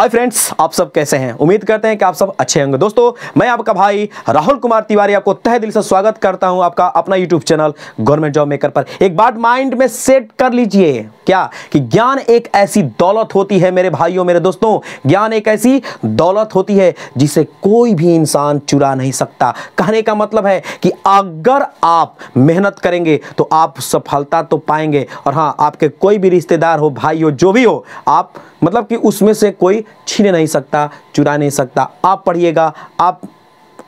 Hi friends, आप सब कैसे हैं? उम्मीद करते हैं कि आप सब अच्छे होंगे। दोस्तों, मैं आपका भाई राहुल कुमार तिवारी आपको तहे दिल से स्वागत करता हूं आपका अपना YouTube channel government job maker पर। एक बात माइंड में सेट कर लीजिए, क्या कि ज्ञान एक ऐसी दौलत होती है मेरे भाइयों, मेरे दोस्तों। ज्ञान एक ऐसी दौलत होती है जिसे कोई भी इंसान चुरा नहीं सकता। कहने का मतलब है कि अगर आप मेहनत करेंगे तो आप सफलता तो पाएंगे, और हाँ, आपके कोई भी रिश्तेदार हो, भाई हो, जो भी हो, आप मतलब कि उसमें से कोई छीन नहीं सकता, चुरा नहीं सकता। आप पढ़िएगा, आप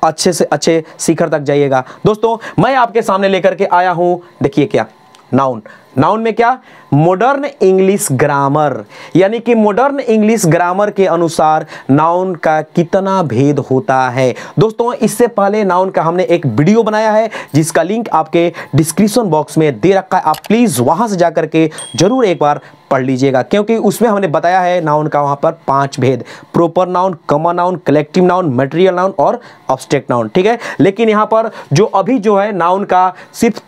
अच्छे से अच्छे शिखर तक जाइएगा। दोस्तों, मैं आपके सामने लेकर के आया हूं, देखिए क्या, नाउन। नाउन में क्या? मॉडर्न इंग्लिश ग्रामर, यानी कि मॉडर्न इंग्लिश ग्रामर के अनुसार नाउन का कितना भेद होता है। दोस्तों, इससे पहले नाउन का हमने एक वीडियो बनाया है जिसका लिंक आपके डिस्क्रिप्शन बॉक्स में दे रखा है। आप प्लीज वहां से जाकर के जरूर एक बार पढ़ लीजिएगा, क्योंकि उसमें हमने बताया है नाउन का वहां पर 5 भेद: proper noun, common noun, collective noun, material noun और एब्स्ट्रैक्ट नाउन। ठीक है, लेकिन यहां पर जो अभी जो है नाउन का सिर्फ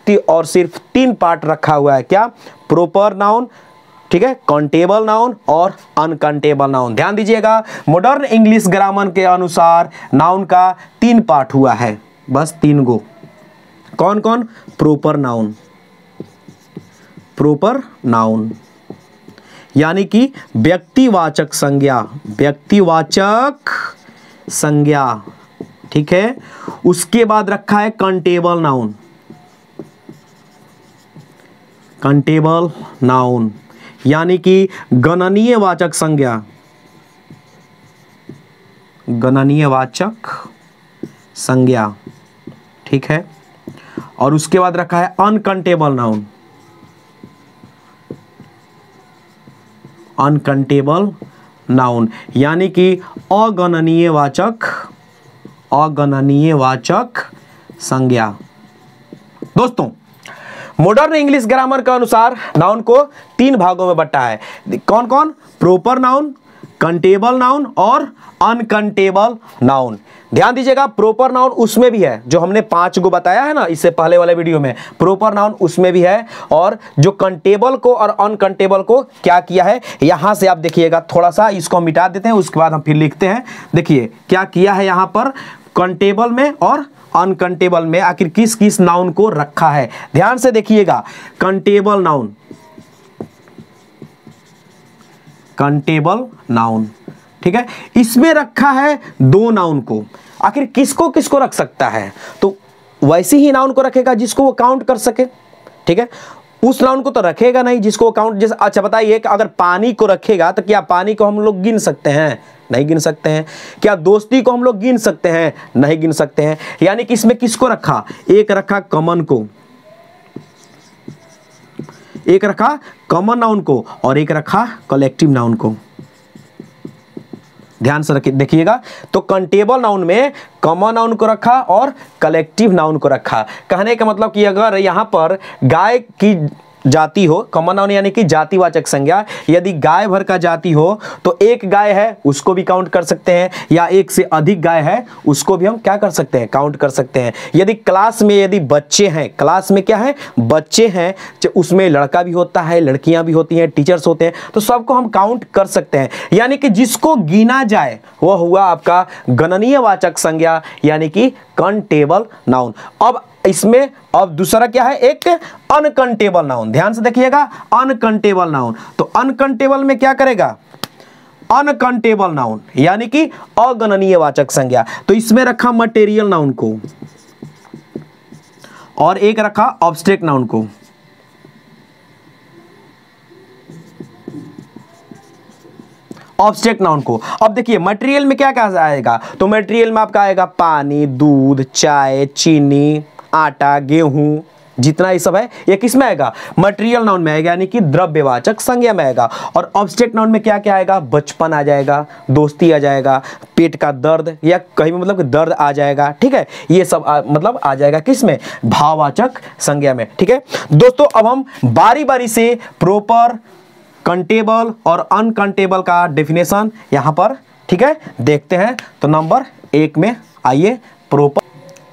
3 पार्ट रखा हुआ है। क्या? प्रॉपर नाउन, ठीक है, काउंटेबल नाउन और अनकाउंटेबल नाउन। ध्यान दीजिएगा, मॉडर्न इंग्लिश ग्रामर के अनुसार नाउन का 3 पार्ट हुआ है, बस 3 गो। कौन कौन? प्रॉपर नाउन, प्रॉपर नाउन यानी कि व्यक्तिवाचक संज्ञा, व्यक्तिवाचक संज्ञा, ठीक है। उसके बाद रखा है काउंटेबल नाउन, काउंटेबल नाउन यानी कि गणनीय वाचक संज्ञा, गणनीयवाचक संज्ञा, ठीक है। और उसके बाद रखा है अनकाउंटेबल नाउन, अनकाउंटेबल नाउन यानी कि अगणनीयवाचक, अगणनीयवाचक संज्ञा। दोस्तों, मॉडर्न इंग्लिश ग्रामर के अनुसार नाउन को 3 भागों में बंटा है। कौन कौन? प्रॉपर नाउन, काउंटेबल नाउन और अनकाउंटेबल नाउन। ध्यान दीजिएगा, प्रॉपर नाउन उसमें भी है, जो हमने 5 को बताया है ना इससे पहले वाले वीडियो में, प्रॉपर नाउन उसमें भी है। और जो काउंटेबल को और अनकाउंटेबल को क्या किया है, यहां से आप देखिएगा, थोड़ा सा इसको मिटा देते हैं, उसके बाद हम फिर लिखते हैं। देखिए क्या किया है यहां पर, काउंटेबल में और अनकाउंटेबल में आखिर किस किस नाउन को रखा है। ध्यान से देखिएगा, काउंटेबल नाउन, काउंटेबल नाउन, ठीक है, इसमें रखा है 2 नाउन को। आखिर किसको किसको रख सकता है? तो वैसे ही नाउन को रखेगा जिसको वो काउंट कर सके, ठीक है। उस नाउन को तो रखेगा नहीं जिसको वो काउंट, जैसे अच्छा बताइए कि अगर पानी को रखेगा तो क्या पानी को हम लोग गिन सकते हैं? नहीं गिन सकते हैं। क्या दोस्ती को हम लोग गिन सकते हैं? नहीं गिन सकते हैं। यानी कि इसमें किसको रखा? एक रखा कॉमन को, एक रखा कॉमन नाउन को और एक रखा कलेक्टिव नाउन को। ध्यान से देखिएगा, तो काउंटेबल नाउन में कॉमन नाउन को रखा और कलेक्टिव नाउन को रखा। कहने का मतलब कि अगर यहां पर गाय की जाति हो, कॉमन नाउन यानी कि जातिवाचक संज्ञा, यदि गाय भर का जाति हो तो एक गाय है उसको भी काउंट कर सकते हैं, या एक से अधिक गाय है उसको भी हम क्या कर सकते हैं? काउंट कर सकते हैं। यदि क्लास में यदि बच्चे हैं, क्लास में क्या है? बच्चे हैं, उसमें लड़का भी होता है, लड़कियां भी होती हैं, टीचर्स होते हैं, तो सबको हम काउंट कर सकते हैं। यानी कि जिसको गिना जाए वह हुआ आपका गणनीयवाचक संज्ञा यानी कि काउंटेबल नाउन। अब इसमें अब दूसरा क्या है? एक अनकाउंटेबल नाउन। ध्यान से देखिएगा, अनकाउंटेबल नाउन। तो अनकाउंटेबल में क्या करेगा? अनकाउंटेबल नाउन यानी कि अगणनीयवाचक संज्ञा। तो इसमें रखा मटेरियल नाउन को और एक रखा एब्स्ट्रैक्ट नाउन को। ऑब्जेक्ट नाउन को। अब देखिए मटेरियल में क्या क्या आएगा, तो मटेरियल में आपका आएगा पानी, दूध, चाय, चीनी, आटा, गेहूं, जितना ये सब है ये किस में आएगा? मटेरियल नाउन में आएगा, यानी कि द्रव्यवाचक संज्ञा में आएगा। और ऑब्जेक्ट नाउन में क्या क्या आएगा? बचपन आ जाएगा, दोस्ती आ जाएगा, पेट का दर्द या कहीं मतलब कि दर्द आ जाएगा, ठीक है, ये सब मतलब आ जाएगा किस में? भाववाचक संज्ञा में, ठीक है। दोस्तों, अब हम बारी बारी से प्रॉपर, काउंटेबल और अनकाउंटेबल का डेफिनेशन यहां पर, ठीक है, देखते हैं। तो नंबर 1 में आइए, प्रॉपर।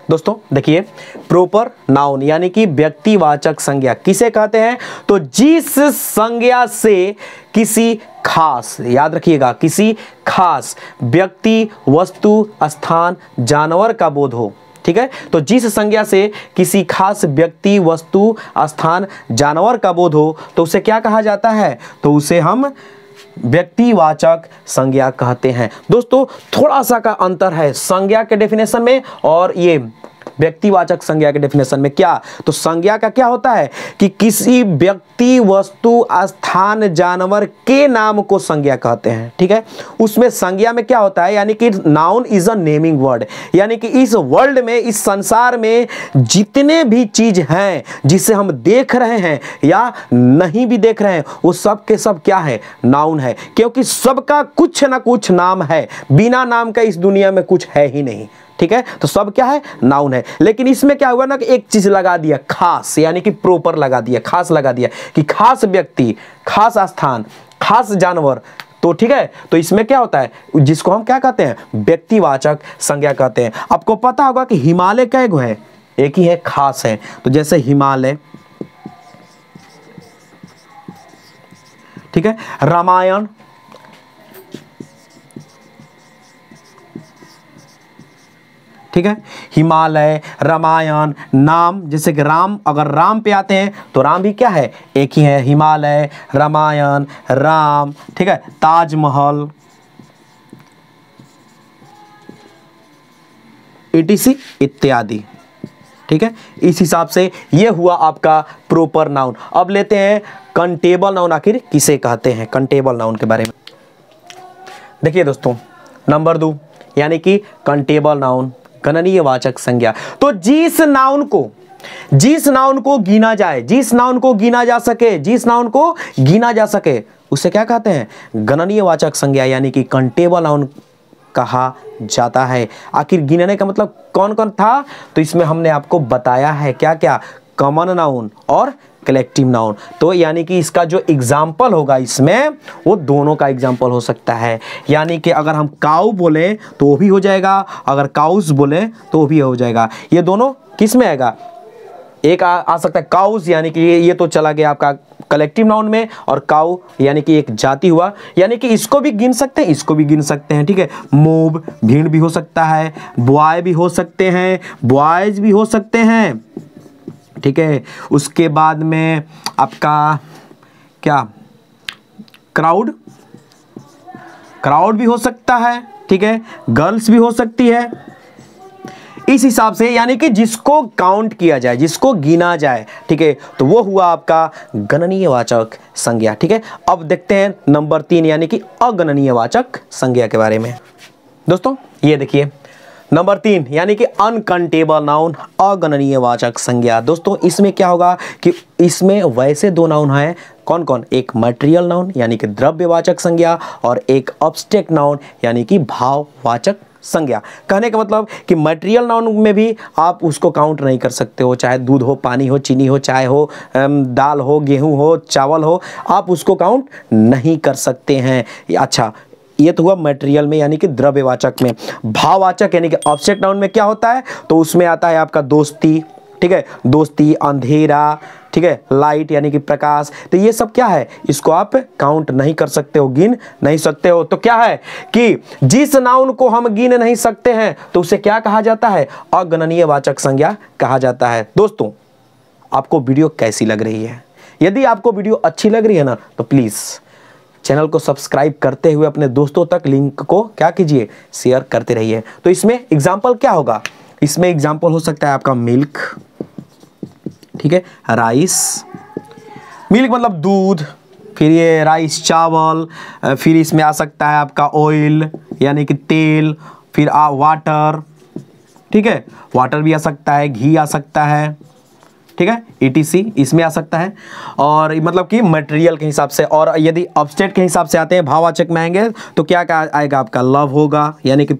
दोस्तों देखिए, प्रॉपर नाउन यानी कि व्यक्तिवाचक संज्ञा किसे कहते हैं? तो जिस संज्ञा से किसी खास, याद रखिएगा, किसी खास व्यक्ति, वस्तु, स्थान, जानवर का बोध हो। ठीक है, तो जिस संज्ञा से किसी खास व्यक्ति, वस्तु, स्थान, जानवर का बोध हो तो उसे क्या कहा जाता है? तो उसे हम व्यक्तिवाचक संज्ञा कहते हैं। दोस्तों थोड़ा सा का अंतर है संज्ञा के डेफिनेशन में और ये व्यक्तिवाचक संज्ञा के डेफिनेशन में। क्या? तो संज्ञा का क्या होता है कि किसी व्यक्ति, वस्तु, स्थान, जानवर के नाम को संज्ञा कहते हैं। ठीक है, उसमें संज्ञा में क्या होता है, यानी कि noun is a naming word, यानी कि इस वर्ल्ड में, इस संसार में जितने भी चीज हैं जिसे हम देख रहे हैं या नहीं भी देख रहे हैं, वो सब के सब क्या है? नाउन है, क्योंकि सबका कुछ ना कुछ नाम है। बिना नाम का इस दुनिया में कुछ है ही नहीं। ठीक है, तो सब क्या है? नाउन है। लेकिन इसमें क्या हुआ ना कि एक चीज लगा दिया, खास, यानी कि प्रॉपर लगा दिया, खास लगा दिया कि खास व्यक्ति, खास स्थान, खास जानवर। तो ठीक है, तो इसमें क्या होता है, जिसको हम क्या कहते हैं? व्यक्तिवाचक संज्ञा कहते हैं। आपको पता होगा कि हिमालय कई गो है? एक ही है, खास है। तो जैसे हिमालय, ठीक है, रामायण, ठीक है, हिमालय, रामायण, नाम, जैसे कि राम, अगर राम पे आते हैं तो राम भी क्या है? एक ही है, हिमालय, रामायण, राम। ठीक है, ताजमहल, etc इत्यादि। ठीक है, इस हिसाब से ये हुआ आपका प्रॉपर नाउन। अब लेते हैं कंटेबल नाउन, आखिर किसे कहते हैं? कंटेबल नाउन के बारे में देखिए दोस्तों, नंबर 2 यानी कि कंटेबल नाउन, गणनीय वाचक संज्ञा। तो जिस नाउन को गिना जाए, जिस नाउन को गिना जा सके, जिस नाउन को गिना जा सके, उसे क्या कहते हैं? गणनीय वाचक संज्ञा, यानी कि कंटेबल नाउन कहा जाता है। आखिर गिनने का मतलब कौन कौन था? तो इसमें हमने आपको बताया है क्या क्या, कॉमन नाउन और कलेक्टिव नाउन। तो यानी कि इसका जो एग्जाम्पल होगा इसमें, वो दोनों का एग्जाम्पल हो सकता है। यानी कि अगर हम काऊ बोले तो वो भी हो जाएगा, अगर काउस बोले तो वो भी हो जाएगा। ये दोनों किस में आएगा? एक आ सकता है काउस, यानी कि ये तो चला गया आपका कलेक्टिव नाउन में, और काउ यानी कि एक जाति हुआ, यानी कि इसको भी गिन सकते हैं, इसको भी गिन सकते हैं। ठीक है, मूव, भीड़ भी हो सकता है, बॉय भी हो सकते हैं, बॉयज भी हो सकते हैं। ठीक है, उसके बाद में आपका क्या, क्राउड भी हो सकता है। ठीक है, गर्ल्स भी हो सकती है। इस हिसाब से यानी कि जिसको काउंट किया जाए, जिसको गिना जाए, ठीक है, तो वो हुआ आपका गणनीय वाचक संज्ञा। ठीक है, अब देखते हैं नंबर 3 यानी कि अगणनीय वाचक संज्ञा के बारे में। दोस्तों ये देखिए नंबर 3 यानी कि अनकंटेबल नाउन, अगणनीय वाचक संज्ञा। दोस्तों इसमें क्या होगा कि इसमें वैसे 2 नाउन हैं, कौन कौन? एक मटेरियल नाउन यानी कि द्रव्यवाचक संज्ञा, और एक अब्स्ट्रैक्ट नाउन यानी कि भाववाचक संज्ञा। कहने का मतलब कि मटेरियल नाउन में भी आप उसको काउंट नहीं कर सकते हो, चाहे दूध हो, पानी हो, चीनी हो, चाय हो, दाल हो, गेहूं हो, चावल हो, आप उसको काउंट नहीं कर सकते हैं। अच्छा, ये तो हुआ मटेरियल में यानी कि द्रव्यवाचक में। भाववाचक यानी कि ऑब्जेक्ट नाउन में क्या होता है? तो उसमें आता है आपका दोस्ती, ठीक है, दोस्ती, अंधेरा, ठीक है, लाइट यानी कि प्रकाश। तो ये सब क्या है? इसको आप काउंट नहीं कर सकते हो, गिन नहीं सकते हो। तो क्या है कि जिस नाउन को हम गिन नहीं सकते हैं तो उसे क्या कहा जाता है? अगणनीय वाचक संज्ञा कहा जाता है। दोस्तों आपको वीडियो कैसी लग रही है? यदि आपको वीडियो अच्छी लग रही है ना, तो प्लीज़ चैनल को सब्सक्राइब करते हुए अपने दोस्तों तक लिंक को क्या कीजिए? शेयर करते रहिए। तो इसमें एग्जाम्पल क्या होगा? इसमें एग्जाम्पल हो सकता है आपका मिल्क, ठीक है, राइस, मिल्क मतलब दूध, फिर ये राइस चावल, फिर इसमें आ सकता है आपका ऑयल यानी कि तेल, फिर वाटर, ठीक है, वाटर भी आ सकता है, घी आ सकता है, ठीक है, etc इसमें आ सकता है। और मतलब कि मटेरियल के हिसाब से। और यदि ऑब्जेक्ट के हिसाब से आते हैं, भाववाचक में आएंगे तो क्या क्या आएगा आपका? लव होगा यानी कि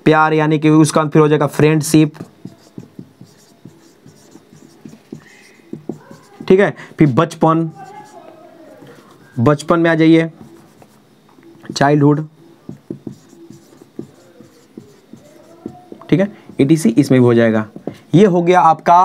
प्यार, यानी कि उसका फिर हो जाएगा फ्रेंडशिप, ठीक है, फिर बचपन, बचपन में आ जाइए, चाइल्डहुड, ठीक है, etc इसमें भी हो जाएगा। ये हो गया आपका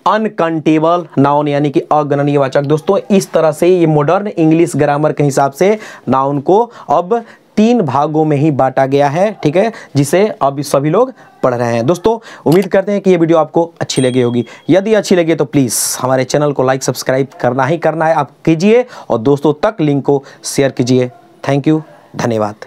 अनकाउंटेबल नाउन यानी कि अगणनीय वाचक। दोस्तों इस तरह से ये मॉडर्न इंग्लिश ग्रामर के हिसाब से नाउन को अब 3 भागों में ही बांटा गया है, ठीक है, जिसे अब सभी लोग पढ़ रहे हैं। दोस्तों उम्मीद करते हैं कि ये वीडियो आपको अच्छी लगी होगी। यदि अच्छी लगी तो प्लीज़ हमारे चैनल को लाइक सब्सक्राइब करना ही करना है, आप कीजिए और दोस्तों तक लिंक को शेयर कीजिए। थैंक यू, धन्यवाद।